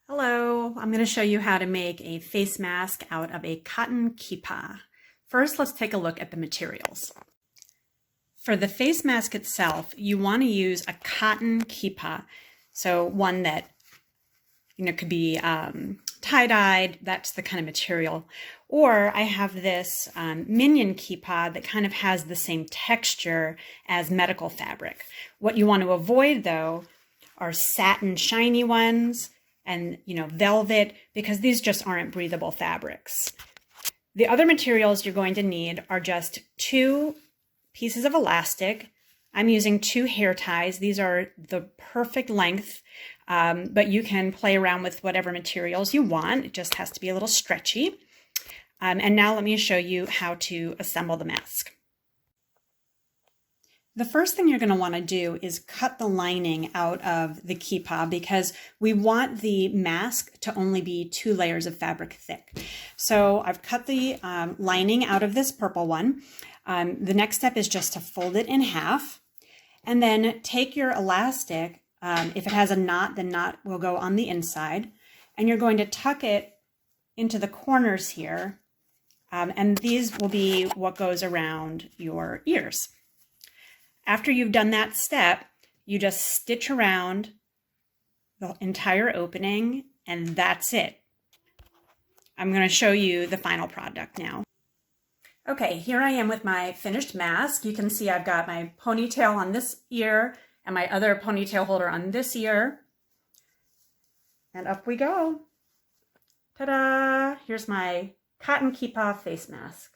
Hello, I'm going to show you how to make a face mask out of a cotton kippah. First, let's take a look at the materials. For the face mask itself, you want to use a cotton kippah, so one that could be tie-dyed. That's the kind of material. Or I have this minion kippah that kind of has the same texture as medical fabric. What you want to avoid, though, are satin shiny ones and velvet, because these just aren't breathable fabrics. The other materials you're going to need are just 2 pieces of elastic. I'm using 2 hair ties. These are the perfect length, but you can play around with whatever materials you want. It just has to be a little stretchy. And now let me show you how to assemble the mask. The first thing you're going to want to do is cut the lining out of the kippah, because we want the mask to only be 2 layers of fabric thick. So I've cut the lining out of this purple one. The next step is just to fold it in half, and then take your elastic. If it has a knot, the knot will go on the inside, and you're going to tuck it into the corners here, and these will be what goes around your ears. After you've done that step, you just stitch around the entire opening, and that's it. I'm going to show you the final product now. Okay, here I am with my finished mask. You can see I've got my ponytail on this ear and my other ponytail holder on this ear. And up we go. Ta-da! Here's my cotton kippah face mask.